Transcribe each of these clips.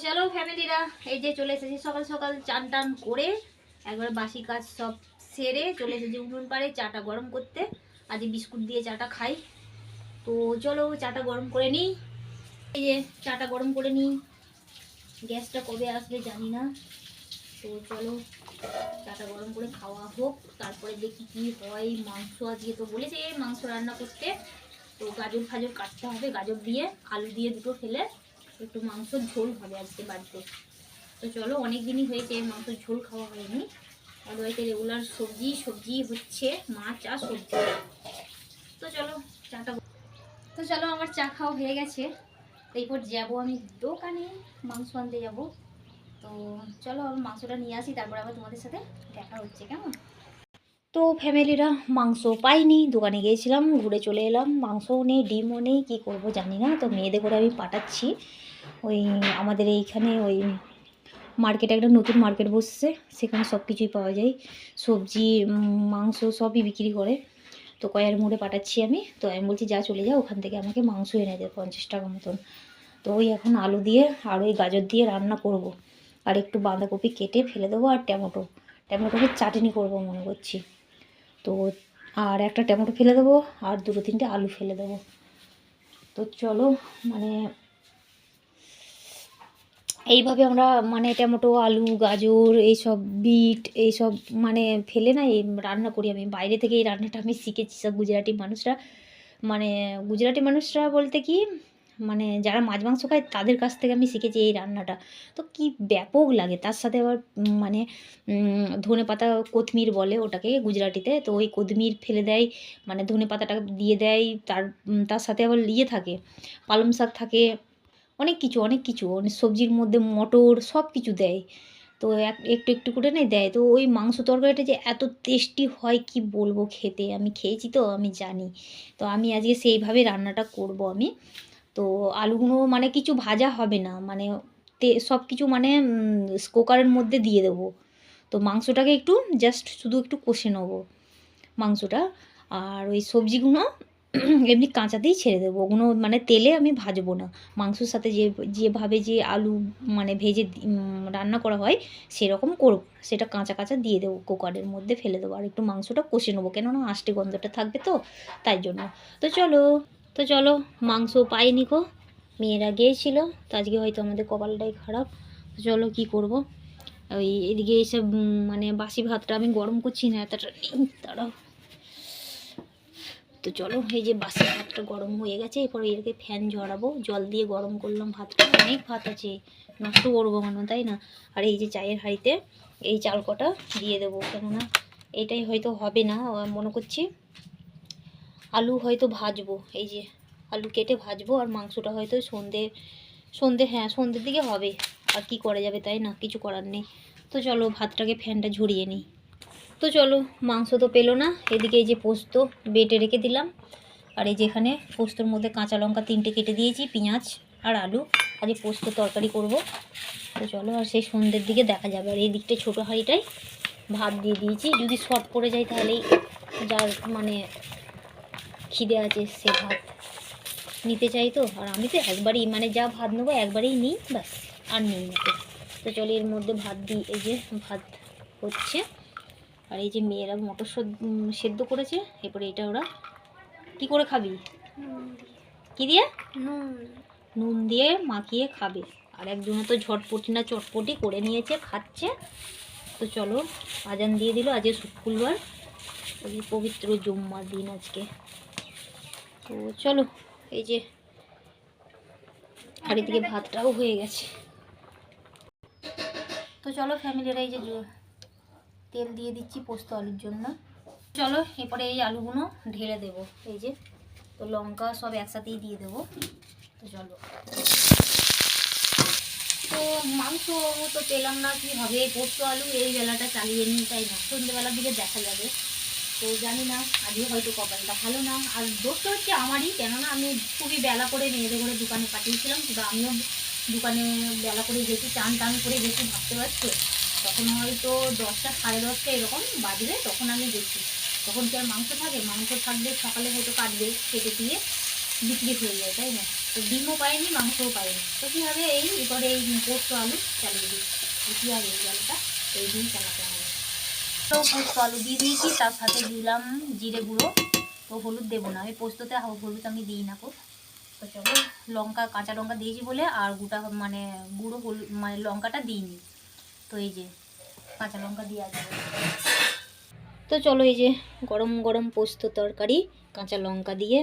চলো ফ্যামিলিরা, এই যে চলে এসেছি সকাল সকাল চান টান করে একবার বাসি কাজ সব সেরে চলে এসেছি উনুন পাড়ে চাটা গরম করতে। আজ বিস্কুট দিয়ে চাটা খাই। তো চলো চাটা গরম করে নিই। এই যে চাটা গরম করে নিই, গ্যাসটা কবে আসবে জানি না। তো চলো চাটা গরম করে খাওয়া হোক, তারপরে দেখি কি হয়। মাংস আজকে তো বলেছে মাংস রান্না করতে, তো গাজর ফাজর কাটতে হবে, গাজর দিয়ে আলু দিয়ে দুটো ফেলে একটু মাংসর ঝোল হবে আজকে বাড়িতে। তো চলো, অনেক দিনই হয়েছে মাংসের ঝোল খাওয়া হয়নি। আর বাড়িতে রেগুলার সবজি হচ্ছে, মাছ আর সবজি। তো চলো চাটা, তো চলো আমার চা খাওয়া হয়ে গেছে। এরপর যাবো আমি দোকানে, মাংস আনতে যাবো। তো চলো আমি মাংসটা নিয়ে আসি, তারপর আবার তোমাদের সাথে দেখা হচ্ছে, কেমন? তো ফ্যামিলিরা মাংস পাইনি, দোকানে গিয়েছিলাম, ঘুরে চলে এলাম, মাংসও নেই, ডিমও নেই, কী করবো জানি না। তো মেয়েদের করে আমি পাঠাচ্ছি ওই আমাদের এইখানে ওই মার্কেটে, একটা নতুন মার্কেট বসছে, সেখানে সব কিছুই পাওয়া যায়, সবজি মাংস সবই বিক্রি করে। তো কয়ার মোড়ে পাঠাচ্ছি আমি। তো আমি বলছি যা চলে যাও, ওখান থেকে আমাকে মাংস এনে দেয় 50 টাকা মতন। তো ওই এখন আলু দিয়ে আর ওই গাজর দিয়ে রান্না করব। আর একটু বাঁধাকপি কেটে ফেলে দেবো, আর টমেটোকে চাটনি করব মনে করছি। তো আর একটা টমেটো ফেলে দেবো, আর দুটো তিনটে আলু ফেলে দেবো। তো চলো মানে এইভাবে আমরা মানে টমেটো আলু গাজর এইসব বিট এইসব মানে ফেলে না এই রান্না করি। আমি বাইরে থেকে এই রান্নাটা আমি শিখেছি, সব গুজরাটি মানুষরা বলতে কি মানে যারা মাছ মাংস খায় তাদের কাছ থেকে আমি শিখেছি এই রান্নাটা। তো কি ব্যাপক লাগে, তার সাথে আবার মানে ধনে পাতা কোথমির বলে ওটাকে গুজরাটিতে। তো ওই কোথমির ফেলে দেয়, মানে ধনে পাতাটা দিয়ে দেয়, তার সাথে আবার থাকে পালং শাক থাকে, অনেক কিছু সবজির মধ্যে মটর সব কিছু দেয়। তো একটু একটু করে না দেয়। তো ওই মাংস তরকারিটা যে এত টেস্টি হয় কি বলবো, খেতে আমি খেয়েছি তো আমি জানি। তো আমি আজকে সেইভাবে রান্নাটা করব আমি। তো আলুগুলো মানে কিছু ভাজা হবে না, মানে সব কিছু মানে কুকারের মধ্যে দিয়ে দেবো। তো মাংসটাকে একটু জাস্ট শুধু একটু কষে নেবো মাংসটা। আর ওই সবজিগুলো এমনি কাঁচাতেই ছেড়ে দেবো, ওগুলো মানে তেলে আমি ভাজবো না। মাংসর সাথে যেভাবে যে আলু মানে ভেজে রান্না করা হয় সেরকম করবো, সেটা কাঁচা কাঁচা দিয়ে দেবো, কুকারের মধ্যে ফেলে দেবো, আর একটু মাংসটা কষে নেবো, কেননা আষ্টে গন্ধটা থাকবে তো, তাই জন্য। তো চলো মাংস পাইনি গো, মেয়েরা গিয়েছিল, তো আজকে হয়তো আমাদের কপালটাই খারাপ। তো চলো কী করবো, ওই এদিকে এসব মানে বাসি ভাতটা আমি গরম করছি না, এতটা নেই, দাঁড়াও। তো চলো এই যে বাসি ভাতটা গরম হয়ে গেছে, এরপর এরকে ফ্যান ঝরাবো, জল দিয়ে গরম করলাম ভাতটা, অনেক ভাত আছে, নষ্ট করবো কেন, তাই না? আর এই যে চায়ের হাঁড়িতে এই চাল কটা দিয়ে দেবো, কেননা এটাই হয়তো হবে না মনে করছি। আলু হয়তো ভাজবো, এই যে আলু কেটে ভাজবো, আর মাংসটা হয়তো সন্ধ্যের দিকে হবে। আর কি করা যাবে, তাই না, কিছু করার নেই। তো চলো ভাতটাকে ফ্যানটা ঝরিয়ে নিই। তো চলো মাংস তো পেলো না, এদিকে এই যে পোস্ত বেটে রেখে দিলাম, আর এই যেখানে পোস্তর মধ্যে কাঁচা লঙ্কা 3টে কেটে দিয়েছি, পেঁয়াজ আর আলু, আর এই পোস্ত তরকারি করব। তো চলো, আর সেই সন্ধ্যের দিকে দেখা যাবে। আর এই দিকটা ছোটো হাঁড়িটায় ভাত দিয়ে দিয়েছি, যদি শর্ট পড়ে যায় তাহলেই যার মানে খিদে আছে সে ভাত নিতে চাই। তো আর আমি তো একবারই মানে যা ভাত নেবো একবারেই নিই, ব্যাস আর নিই না। তো চলো এর মধ্যে ভাত দিই, এই যে ভাত হচ্ছে। আর এই যে মেয়েরা মটর সেদ্ধ করেছে, এরপরে এটা ওরা কি করে খাবি, কি দিয়ে, নুন দিয়ে মাখিয়ে খাবে। আর একজনে তো ঝটপটি না চটপটি করে নিয়েছে, খাচ্ছে। তো চলো আজান দিয়ে দিল, আজকে শুক্রবার, ওই পবিত্র জুম্মার দিন আজকে। তো চলো এই যে আর এদিকে ভাতটাও হয়ে গেছে। তো চলো ফ্যামিলিরা, এই যে তেল দিয়ে দিচ্ছি পোস্ত আলুর জন্য। চলো এরপরে এই আলুগুলো ঢেলে দেবো, এই যে তো লঙ্কা সব একসাথেই দিয়ে দেবো। তো চলো, তো মাংস তো পেলাম না, কি হবে, পোস্ত আলু এই বেলাটা চালিয়ে নিই, তাই না, সন্ধ্যেবেলার দিকে দেখা যাবে। তো জানি না, আজকে হয়তো কপালটা ভালো না। আর দোষটা হচ্ছে আমারই, কেননা আমি খুবই বেলা করে মেয়েদের করে দোকানে পাঠিয়েছিলাম, কিন্তু আমিও দোকানে বেলা করে গেছি, চান টান করে গেছি, ভাবতে পারছো, তখন হয়তো 10টা 10:30 এরকম বাজবে, তখন আমি গেছি। তখন কি আর মাংস থাকে, মাংস থাকলে সকালে হয়তো কাটবে, কেটে দিয়ে বিক্রি হয়ে যায়, তাই না? তো ডিমও পাইনি, মাংসও পাইনি, তো কী হবে, এবারে এই পোস্ত আলু চালিয়ে দিই, কী হবে এই জলটা এই দিন চালাতে হবে। তো পোস্ত আলু দিয়ে দিয়েছি, তার সাথে দিলাম জিরে গুঁড়ো। তো হলুদ দেবো না, আমি পোস্ততে হলুদ আমি দিই না খুব। তো চলো, লঙ্কা কাঁচা লঙ্কা দিয়েছি বলে আর গোটা মানে গুঁড়ো হলুদ মানে লঙ্কাটা দিইনি। তো এই যে কাঁচা লঙ্কা দিয়ে আছে। তো চলো, এই যে গরম গরম পোস্ত তরকারি কাঁচা লঙ্কা দিয়ে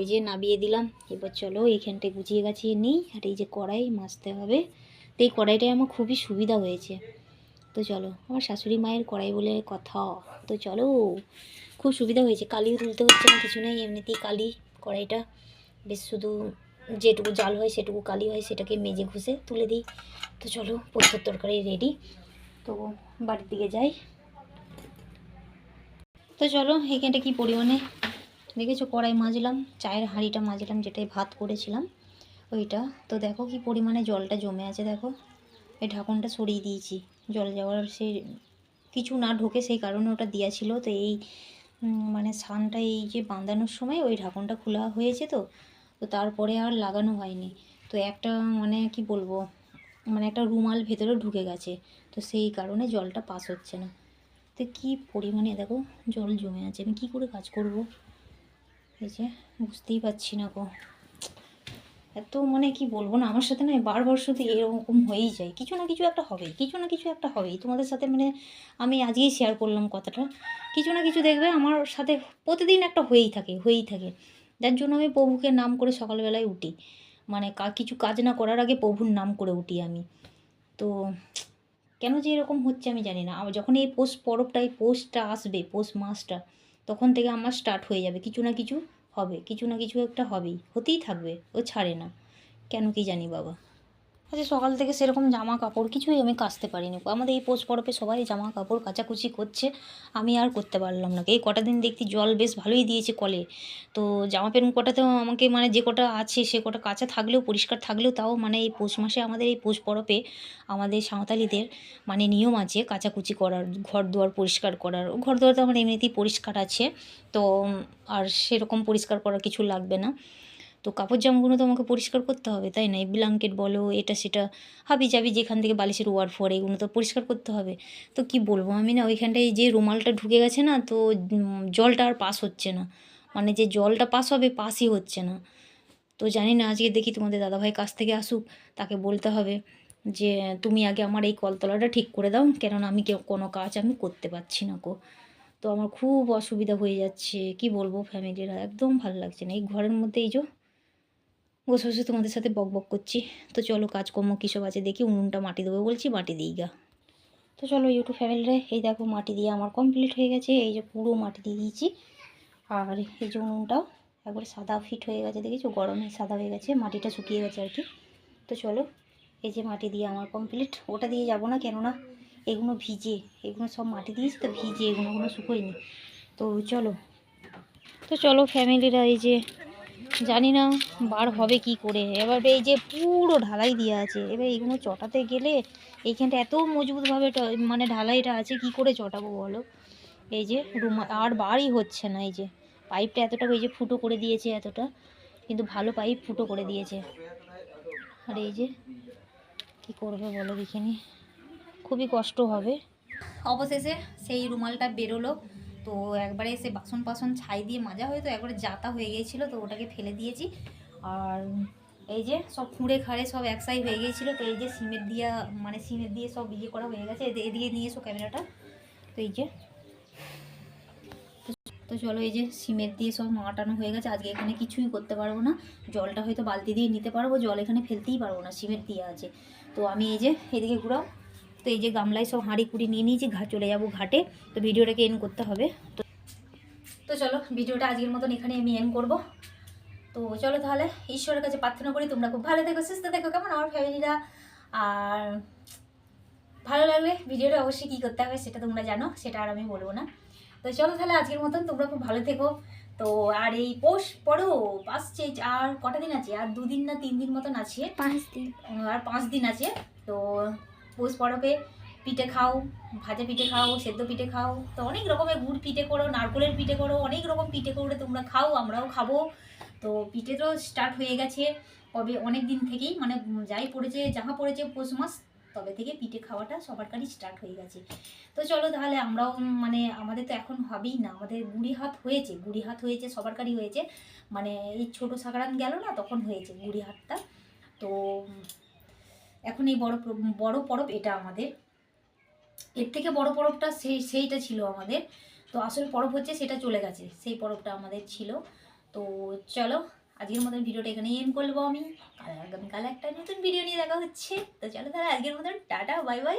এই যে নামিয়ে দিলাম। এবার চলো এইখানটায় গুছিয়ে গাছিয়ে নিই। আর এই যে কড়াই মাজতে হবে, তো এই কড়াইটাই আমার খুবই সুবিধা হয়েছে। তো চলো, আমার শাশুড়ি মায়ের কড়াই বলে কথা। তো চলো, খুব সুবিধা হয়েছে, কালিও তুলতে হচ্ছে না, কিছু নেই, এমনিতেই কালি কড়াইটা। বেশ শুধু যেটুকু জাল হয় সেটুকু কালি হয়, সেটাকে মেজে ঘষে তুলে দিই। তো চলো, পোস্তর তরকারি রেডি। তো বাড়ির দিকে যাই। তো চলো, এখানটা কি পরিমাণে দেখেছো কড়াই মাজলাম, চায়ের হাঁড়িটা মাজলাম, যেটাই ভাত করেছিলাম ওইটা। তো দেখো কি পরিমাণে জলটা জমে আছে, দেখো। এই ঢাকনটা সরিয়ে দিয়েছি, জল যাওয়ার সেই কিছু না ঢোকে, সেই কারণে ওটা দেওয়া ছিল। তো এই মানে সানটা এই যে বাঁধানোর সময় ওই ঢাকনটা খোলা হয়েছে, তো তো তারপরে আর লাগানো হয়নি। তো একটা মানে কি বলবো, মানে একটা রুমাল ভেতরে ঢুকে গেছে, তো সেই কারণে জলটা পাস হচ্ছে না। তো কী পরিমাণে দেখো জল জমে আছে, আমি কী করে কাজ করব, এই যে বুঝতেই পারছি না গো। এত মানে কি বলবো না, আমার সাথে না বারবার শুধু এরকম হয়েই যায়, কিছু না কিছু একটা হবেই, কিছু না কিছু একটা হবেই। তোমাদের সাথে মানে আমি আজকেই শেয়ার করলাম কথাটা, কিছু না কিছু দেখবে আমার সাথে প্রতিদিন একটা হয়েই থাকে, হয়েই থাকে। যার জন্য আমি প্রভুকে নাম করে সকালবেলায় উঠি, মানে কিছু কাজ না করার আগে প্রভুর নাম করে উঠি আমি। তো কেন যে এরকম হচ্ছে আমি জানি না। যখন এই পৌষ পরবটা, এই পৌষটা আসবে, পৌষ মাসটা, তখন থেকে আমার স্টার্ট হয়ে যাবে, কিছু না কিছু হবে, কিছু না কিছু একটা হবেই, হতেই থাকবে, ও ছাড়ে না, কেন কি জানি বাবা। আচ্ছা, সকাল থেকে সেরকম জামা কাপড় কিছুই আমি কাচতে পারিনি। আমাদের এই পৌষ পরবে সবাই জামা কাপড় কাচাকুচি করছে, আমি আর করতে পারলাম না। এই কটা দিন দেখছি জল বেশ ভালোই দিয়েছে কলে, তো জামা প্যান্ট কটাতেও আমাকে মানে যে কটা আছে সে কটা কাচা থাকলেও, পরিষ্কার থাকলেও, তাও মানে এই পৌষ মাসে আমাদের এই পৌষ পরবে আমাদের সাঁওতালিদের মানে নিয়ম আছে কাচাকুচি করার, ঘর দুয়ার পরিষ্কার করার। ঘর দুয়ার তো আমার এমনিতেই পরিষ্কার আছে, তো আর সেরকম পরিষ্কার করার কিছু লাগবে না। তো কাপড় জামাগুলো তো আমাকে পরিষ্কার করতে হবে, তাই না? এই ব্ল্যাঙ্কেট বলো, এটা সেটা হাবি জাবি যেখান থেকে বালিশের ওয়ার ফোয়ার, এগুলো তো পরিষ্কার করতে হবে। তো কি বলবো আমি, না ওইখানটায় যে রুমালটা ঢুকে গেছে না, তো জলটা আর পাস হচ্ছে না, মানে যে জলটা পাস হবে পাসই হচ্ছে না। তো জানি না, আজকে দেখি তোমাদের দাদাভাই কাছ থেকে আসুক, তাকে বলতে হবে যে তুমি আগে আমার এই কলতলাটা ঠিক করে দাও, কেননা আমি কোনো কাজ আমি করতে পারছি না গো। তো আমার খুব অসুবিধা হয়ে যাচ্ছে, কি বলবো, ফ্যামিলিরা একদম ভালো লাগছে না। এই ঘরের মধ্যে এই যে বসে বসে তোমাদের সাথে বক বক করছি। তো চলো, কাজকর্ম কী সব আছে দেখি। উনুনটা মাটি দেবো বলছি, মাটি দিই গা। তো চলো ইউটিউব ফ্যামিলিরে, এই দেখো মাটি দিয়ে আমার কমপ্লিট হয়ে গেছে, এই যে পুরো মাটি দিয়ে দিয়েছি। আর এই যে উনুনটাও একবারে সাদা ফিট হয়ে গেছে, দেখেছো, গরমে সাদা হয়ে গেছে, মাটিটা শুকিয়ে গেছে আর কি। তো চলো, এই যে মাটি দিয়ে আমার কমপ্লিট। ওটা দিয়ে যাবো না, কেননা এগুলো ভিজে, এগুলো সব মাটি দিয়েছি তো ভিজে, এগুলো শুকোয়নি। তো চলো, তো চলো ফ্যামিলিরা, এই যে জানি না বার হবে কি করে। এবার এই যে পুরো ঢালাই দেওয়া আছে, এবার এইগুলো চটাতে গেলে এইখানটা এত মজবুতভাবে মানে ঢালাইটা আছে, কি করে চটাবো বলো। এই যে রুম আর বারই হচ্ছে না, এই যে পাইপটা এতটা এই যে ফুটো করে দিয়েছে, এতটা কিন্তু ভালো পাইপ ফুটো করে দিয়েছে। আর এই যে কি করবে বলো দেখিনি, খুবই কষ্ট হবে। অবশেষে সেই রুমালটা বেরোলো, তো একবারে সে বাসন বাসন ছাই দিয়ে মাজা হয়ে তো একবারে জাতা হয়ে গিয়েছিলো, তো ওটাকে ফেলে দিয়েছি। আর এই যে সব খুঁড়ে খাড়ে সব একসাই হয়ে গিয়েছিলো, তো এই যে সিমেন্ট দিয়া মানে সিমেন্ট দিয়ে সব ইয়ে করা হয়ে গেছে। এদিকে নিয়ে এসো ক্যামেরাটা। তো এই যে, তো চলো, এই যে সিমেন্ট দিয়ে সব মাটানো হয়ে গেছে। আজকে এখানে কিছুই করতে পারবো না, জলটা হয়তো বালতি দিয়ে নিতে পারবো, জল এখানে ফেলতেই পারবো না, সিমেন্ট দিয়ে আছে। তো আমি এই যে এদিকে ঘুরাও, তো এই যে গামলায় সব হাঁড়ি কুড়ি নিয়ে নিয়েছি, চলে যাবো ঘাটে। তো ভিডিওটাকে এন্ড করতে হবে। তো চলো, ভিডিওটা আজকের মতন এখানে আমি এন্ড করবো। তো চলো তাহলে, ঈশ্বরের কাছে প্রার্থনা করি তোমরা খুব ভালো থেকো, সুস্থ থেকো, কেমন আমার ফ্যামিলিরা। আর ভালো লাগলে ভিডিওটা অবশ্যই কী করতে হবে সেটা তোমরা জানো, সেটা আর আমি বলবো না। তো চলো তাহলে আজকের মতন তোমরা খুব ভালো থেকো। তো আর এই পৌষ পরেও আসছে, আর কটা দিন আছে, আর 2 দিন না 3 দিন মতন আছে, 5 দিন, আর 5 দিন আছে। তো পৌষ পরবে পিঠে খাও, ভাজা পিঠে খাও, সেদ্ধ পিঠে খাও, তো অনেক রকমের গুড় পিঠে করো, নারকেলের পিঠে করো, অনেক রকম পিঠে করে তোমরা খাও, আমরাও খাবো। তো পিঠে তো স্টার্ট হয়ে গেছে কবে অনেক দিন থেকেই, মানে যাহা পড়েছে পৌষ মাস তবে থেকে পিঠে খাওয়াটা সবার কারই স্টার্ট হয়ে গেছে। তো চলো তাহলে আমরাও মানে আমাদের তো এখন হবেই না, আমাদের গুড়ি হাত হয়েছে সবার কারই হয়েছে, মানে এই ছোটো সংক্রান্ত গেল না তখন হয়েছে গুড়ি হাতটা। তো এখন এই বড় পরব এটা আমাদের, এর থেকে বড় পরবটা সেইটা ছিল আমাদের। তো আসল পরব হচ্ছে সেটা চলে গেছে, সেই পরবটা আমাদের ছিল। তো চলো আজকের মতন ভিডিওটা এখানেই এন্ড করবো আমি, আর আগামীকাল একটা নতুন ভিডিও নিয়ে দেখা হচ্ছে। তো চলো তাহলে আজকের মতন টাটা বাই বাই।